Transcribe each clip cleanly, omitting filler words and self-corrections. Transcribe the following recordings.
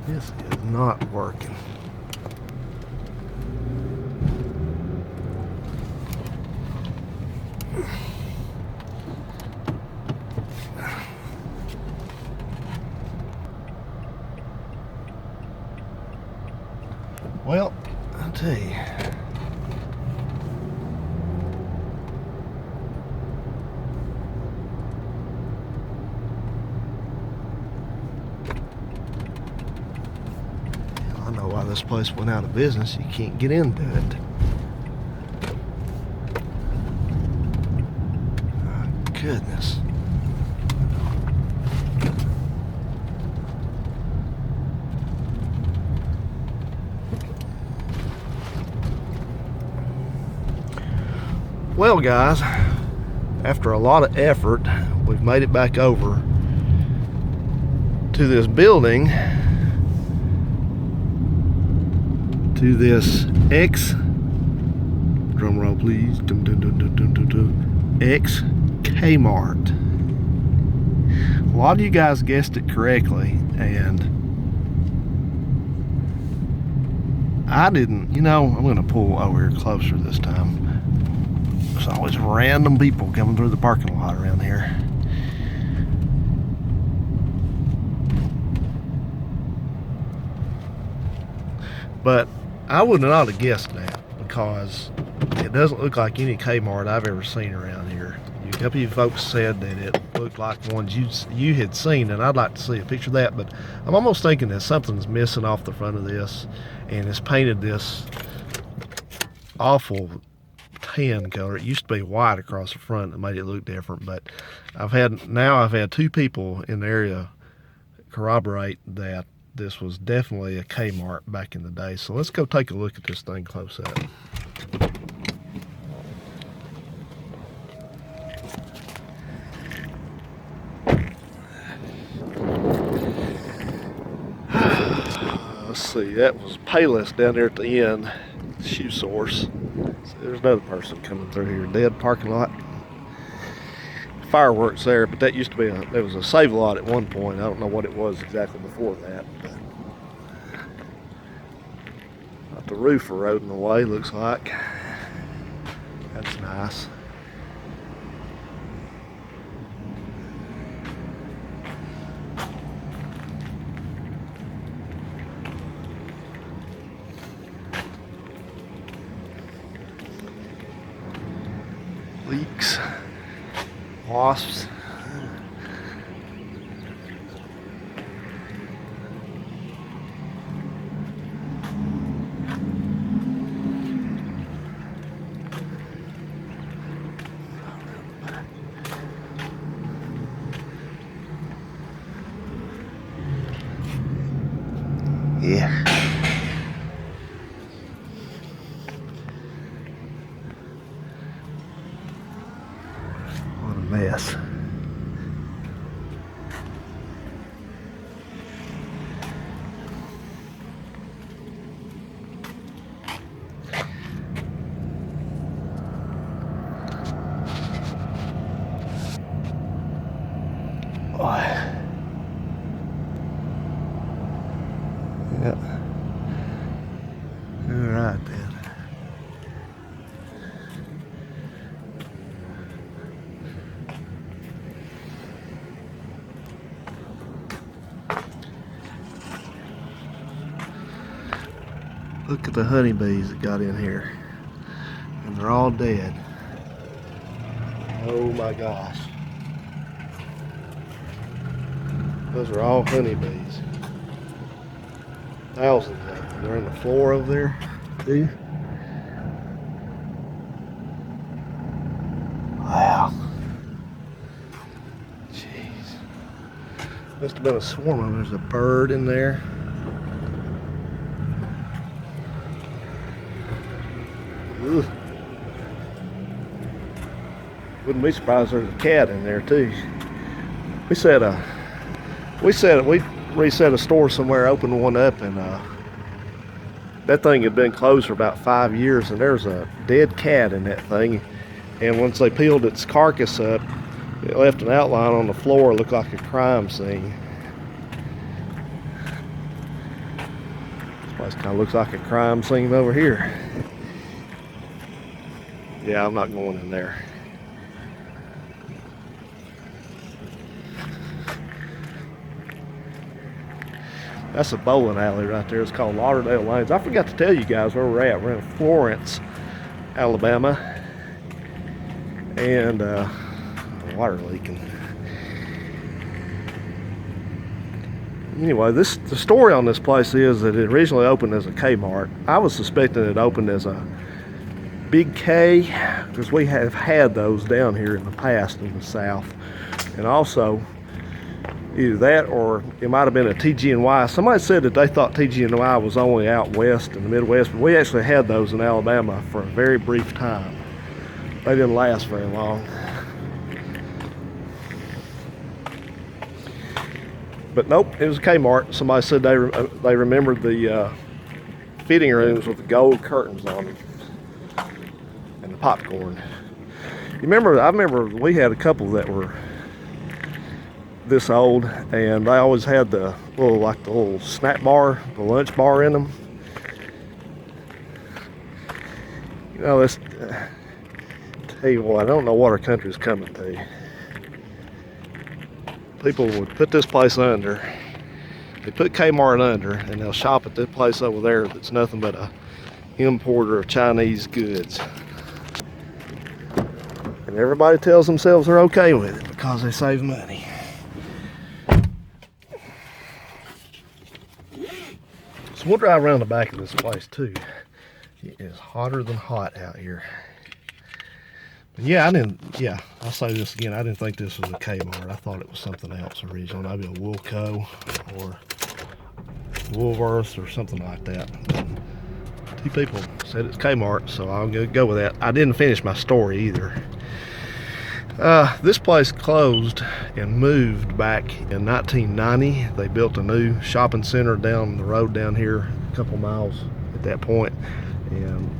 This is not working. Well, I'll tell you. I know why this place went out of business. You can't get into it. Oh, goodness. Well, guys, after a lot of effort, we've made it back over to this building, to this drum roll please, X K-Mart. A lot of you guys guessed it correctly, and I didn't. You know, I'm gonna pull over here closer this time. There's always random people coming through the parking lot around here. But I would not have guessed that, because it doesn't look like any Kmart I've ever seen around here. A couple of you folks said that it looked like ones you had seen, and I'd like to see a picture of that, but I'm almost thinking that something's missing off the front of this, and it's painted this awful tan color. It used to be white across the front that made it look different, but I've had two people in the area corroborate that this was definitely a Kmart back in the day. So let's go take a look at this thing close up. Let's see, that was Payless down there at the end, Shoe Source. So there's another person coming through here, dead parking lot. Fireworks there, but that used to be there was a Save Lot at one point. I don't know what it was exactly before that. But got the roof eroding away, looks like. That's nice. Leaks, wasps. Yeah. What a mess. Yeah. All right then. Look at the honeybees that got in here. And they're all dead. Oh my gosh. Those are all honeybees. Thousands of them. They're in the floor over there, too. Wow. Jeez. Must have been a swarm of them. There's a bird in there. Ugh. Wouldn't be surprised there's a cat in there too. We reset a store somewhere, opened one up, and that thing had been closed for about 5 years, and there's a dead cat in that thing. And once they peeled its carcass up, it left an outline on the floor, looked like a crime scene. Place kind of looks like a crime scene over here. Yeah, I'm not going in there. That's a bowling alley right there. It's called Lauderdale Lanes. I forgot to tell you guys where we're at. We're in Florence, Alabama. And water leaking. Anyway, the story on this place is that it originally opened as a K-Mart. I was suspecting it opened as a Big K, because we have had those down here in the past in the South. And also, either that or it might have been a tg&y. Somebody said that they thought tg&y was only out west in the Midwest, but we actually had those in Alabama for a very brief time. They didn't last very long. But nope, it was a K-Mart. Somebody said they remembered the fitting rooms with the gold curtains on them and the popcorn. I remember we had a couple that were this old, and they always had the little snack bar, the lunch bar in them. You know, this. Tell you what, I don't know what our country's coming to. People would put this place under. They put K-Mart under, and they'll shop at this place over there that's nothing but a importer of Chinese goods. And everybody tells themselves they're okay with it because they save money. So we'll drive around the back of this place too. It is hotter than hot out here. Yeah, I'll say this again. I didn't think this was a K-Mart. I thought it was something else originally. Maybe a Woolco or Woolworths or something like that. Two people said it's K-Mart, so I'm going to go with that. I didn't finish my story either. This place closed and moved back in 1990. They built a new shopping center down the road down here, a couple miles at that point. And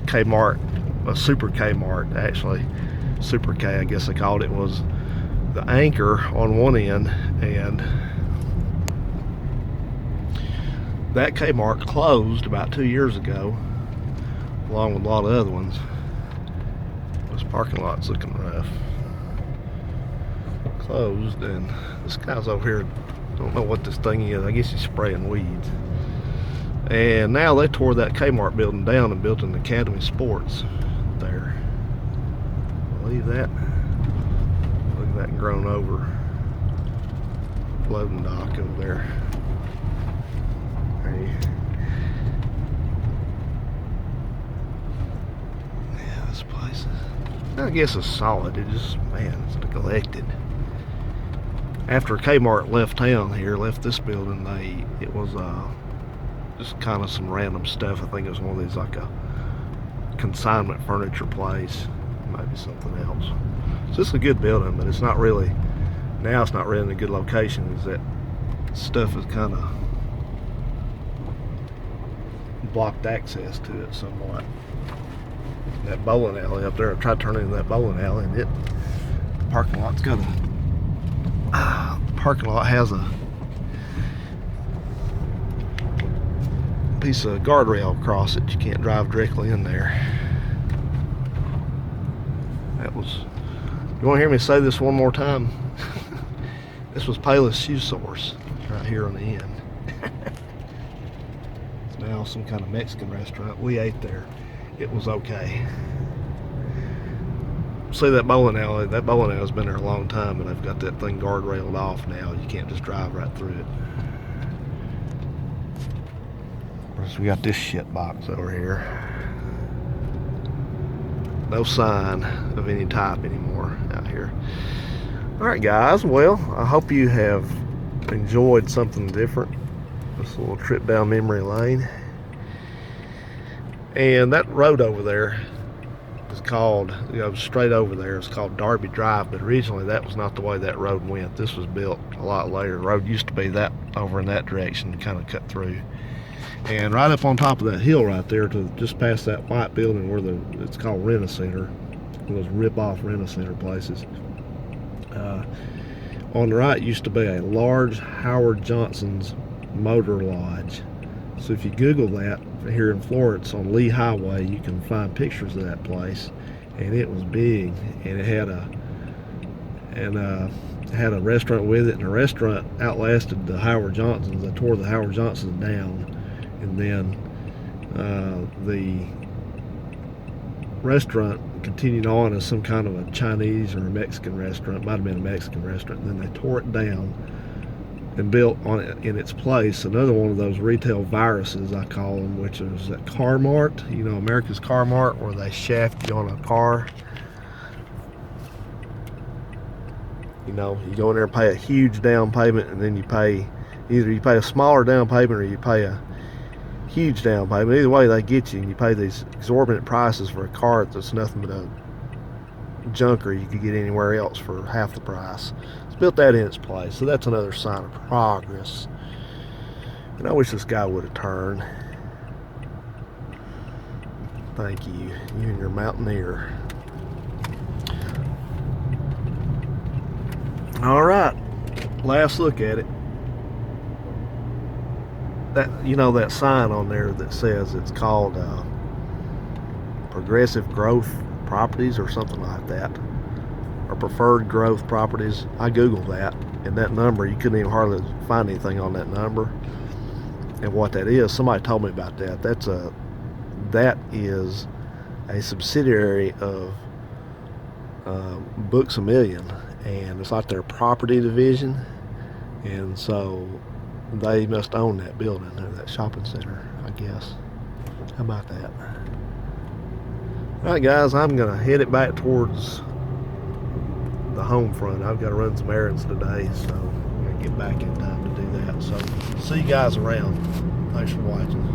K-Mart, a Super K-Mart actually, Super K I guess they called it, was the anchor on one end, and that K-Mart closed about 2 years ago, along with a lot of other ones. This parking lot's looking rough. Closed, and this guy's over here, don't know what this thing is. I guess he's spraying weeds. And now they tore that K-Mart building down and built an Academy Sports there. Believe that? Look at that grown over loading dock over there. Hey. Yeah, this place is, I guess it's solid. It just, man, it's neglected. After K-Mart left town here, left this building, it was just kind of some random stuff. I think it was one of these, like a consignment furniture place, maybe something else. So it's a good building, but it's not really, now it's not really in a good location. Is that stuff is kind of blocked access to it somewhat. That bowling alley up there, I tried turning into that bowling alley, and the parking lot's got a, parking lot has a piece of guardrail across it. You can't drive directly in there. That was, you want to hear me say this one more time? This was Payless Shoe Source right here on the end. It's now some kind of Mexican restaurant. We ate there. It was okay. See that bowling alley? That bowling alley's been there a long time, and they've got that thing guardrailed off now. You can't just drive right through it. So we got this shit box over here. No sign of any type anymore out here. Alright guys, well, I hope you have enjoyed something different. This little trip down memory lane. And that road over there is called, straight over there, it's called Darby Drive, but originally that was not the way that road went. This was built a lot later. The road used to be that over in that direction, kind of cut through. And right up on top of that hill right there, to just past that white building where it's called Rent-A-Center, those rip-off Rent-A-Center places. On the right used to be a large Howard Johnson's Motor Lodge. So if you Google that here in Florence on Lee Highway, you can find pictures of that place, and it was big, and it had a restaurant with it, and the restaurant outlasted the Howard Johnsons. They tore the Howard Johnsons down, and then the restaurant continued on as some kind of a Chinese or a Mexican restaurant. Might have been a Mexican restaurant. And then they tore it down and built on it in its place another one of those retail viruses, I call them, which is that K-Mart, America's K-Mart, where they shaft you on a car. You go in there and pay a huge down payment, and then either you pay a smaller down payment or you pay a huge down payment. Either way, they get you, and you pay these exorbitant prices for a car that's nothing but a junker you could get anywhere else for half the price. It's built that in its place, so that's another sign of progress. And I wish this guy would have turned. Thank you, you and your Mountaineer. All right, last look at it. That sign on there that says it's called Progressive Growth Properties or something like that, or Preferred Growth Properties. I googled that, and that number, you couldn't even hardly find anything on that number. And what that is, somebody told me about that. That is a subsidiary of Books A Million, and it's like their property division, and so they must own that building or that shopping center, I guess. How about that? All right, guys, I'm gonna head it back towards the home front. I've got to run some errands today, so I'm gonna get back in time to do that. So see you guys around. Thanks for watching.